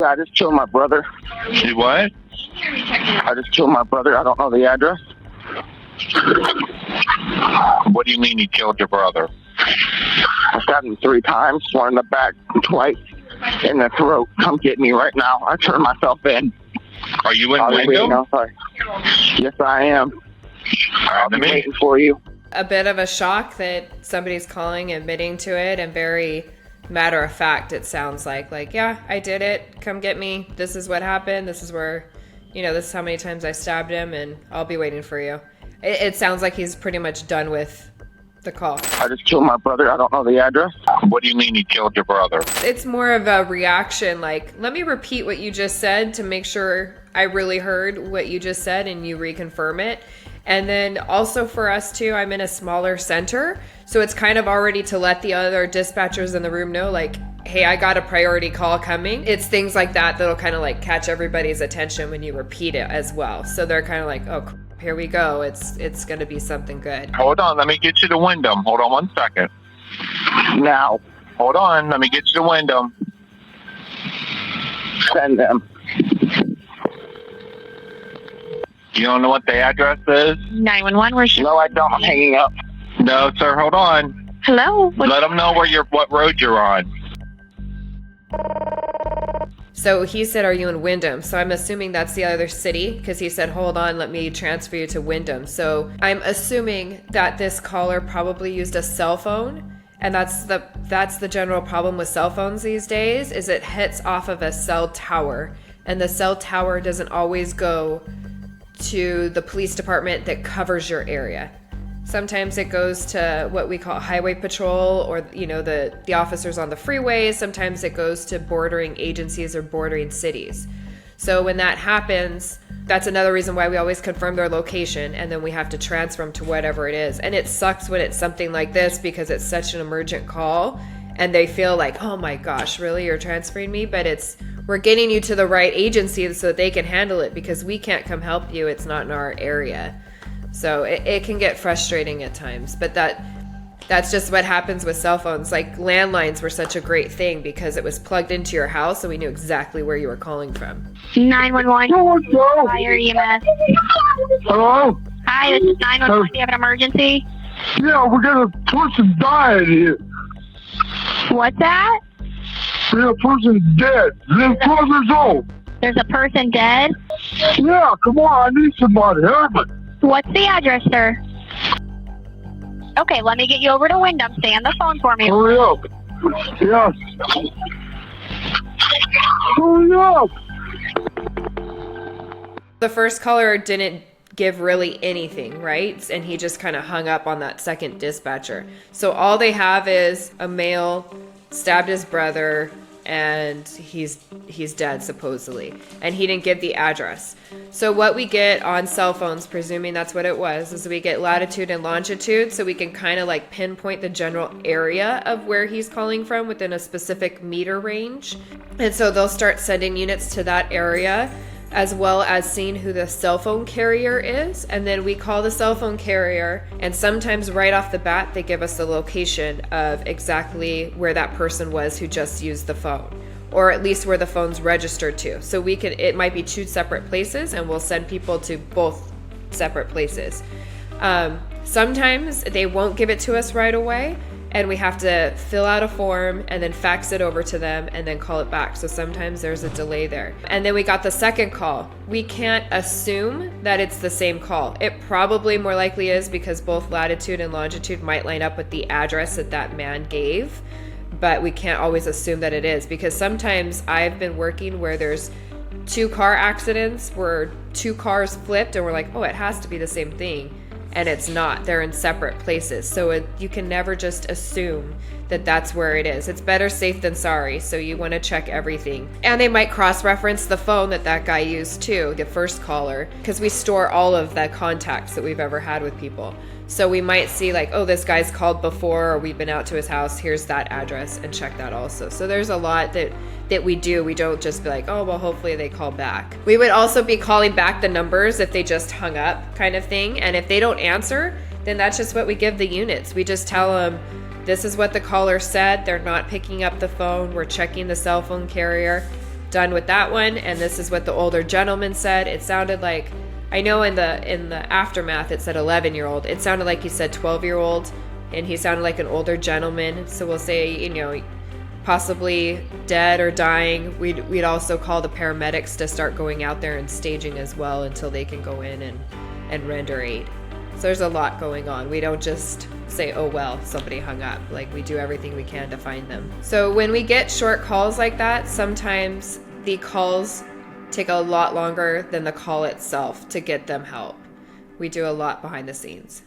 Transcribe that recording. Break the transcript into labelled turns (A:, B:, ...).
A: I just killed my brother.
B: You what?
A: I just killed my brother. I don't know the address.
B: What do you mean you killed your brother?
A: I stabbed him 3 times, one in the back, twice in the throat. Come get me right now. I turned myself in.
B: Are you in
A: Wyndham? No, sorry. Yes, I am. I'll be waiting for you.
C: A bit of a shock that somebody's calling, admitting to it, and very matter of fact, it sounds like, yeah, I did it. Come get me. This is what happened. This is where, this is how many times I stabbed him, and I'll be waiting for you. It sounds like he's pretty much done with the call.
A: I just killed my brother. I don't know the address.
B: What do you mean you killed your brother?
C: It's more of a reaction, like, let me repeat what you just said to make sure I really heard what you just said and you reconfirm it. And then also for us too, I'm in a smaller center, so it's kind of already to let the other dispatchers in the room know, like, hey, I got a priority call coming. It's things like that that'll kind of like catch everybody's attention when you repeat it as well. So they're kind of like, oh, here we go. It's going to be something good.
B: Hold on, let me get you to Wyndham. Hold on 1 second.
A: Now.
B: Hold on, let me get you to Wyndham.
A: Send them.
B: You don't know what the address is?
D: 911, where's your...
A: No, I don't. I'm hanging up.
B: No, sir, hold on.
D: Hello?
B: Let them know what road you're on.
C: So he said, are you in Wyndham? So I'm assuming that's the other city, because he said, hold on, let me transfer you to Wyndham. So I'm assuming that this caller probably used a cell phone, and that's the general problem with cell phones these days, is it hits off of a cell tower, and the cell tower doesn't always go to the police department that covers your area. Sometimes it goes to what we call highway patrol, or the officers on the freeways. Sometimes it goes to bordering agencies or bordering cities. So when that happens, that's another reason why we always confirm their location, and then we have to transfer them to whatever it is. And it sucks when it's something like this, because it's such an emergent call and they feel like, oh my gosh, really, you're transferring me? But we're getting you to the right agency so that they can handle it, because we can't come help you. It's not in our area. So it can get frustrating at times, but that's just what happens with cell phones. Like, landlines were such a great thing because it was plugged into your house, so we knew exactly where you were calling from.
D: 911. Fire EMS.
E: Hello?
D: Hi, this is 911. Do you have an emergency?
E: Yeah, we got a person dying here.
D: What's that?
E: Yeah, a person's dead. They're 12 years old.
D: There's a person dead?
E: Yeah, come on, I need somebody. Help me.
D: What's the address, sir? Okay, let me get you over to Wyndham. Stay on the phone for me.
E: Hurry up. Yes. Hurry up.
C: The first caller didn't give really anything, right? And he just kind of hung up on that second dispatcher. So all they have is a male stabbed his brother, and he's dead supposedly, and he didn't give the address. So what we get on cell phones, presuming that's what it was, is we get latitude and longitude, so we can kind of like pinpoint the general area of where he's calling from within a specific meter range. And so they'll start sending units to that area, as well as seeing who the cell phone carrier is. And then we call the cell phone carrier, and sometimes right off the bat they give us the location of exactly where that person was who just used the phone, or at least where the phone's registered to. So it might be 2 separate places, and we'll send people to both separate places. Sometimes they won't give it to us right away, and we have to fill out a form and then fax it over to them and then call it back. So sometimes there's a delay there. And then we got the second call. We can't assume that it's the same call. It probably more likely is, because both latitude and longitude might line up with the address that man gave, but we can't always assume that it is, because sometimes I've been working where there's 2 car accidents where 2 cars flipped, and we're like, oh, it has to be the same thing. And it's not. They're in separate places. So you can never just assume that that's where it is. It's better safe than sorry. So you want to check everything. And they might cross-reference the phone that guy used too, the first caller, because we store all of the contacts that we've ever had with people. So we might see like, oh, this guy's called before, or we've been out to his house, here's that address, and check that also. So there's a lot that we do. We don't just be like, oh, well, hopefully they call back. We would also be calling back the numbers if they just hung up, kind of thing. And if they don't answer, then that's just what we give the units. We just tell them, this is what the caller said. They're not picking up the phone. We're checking the cell phone carrier. done with that one. And this is what the older gentleman said. It sounded like, I know in the aftermath it said 11-year-old. It sounded like he said 12-year-old, and he sounded like an older gentleman. So we'll say, you know, possibly dead or dying. We'd also call the paramedics to start going out there and staging as well until they can go in and render aid. So there's a lot going on. We don't just say, oh well, somebody hung up. Like, we do everything we can to find them. So when we get short calls like that, sometimes the calls take a lot longer than the call itself to get them help. We do a lot behind the scenes.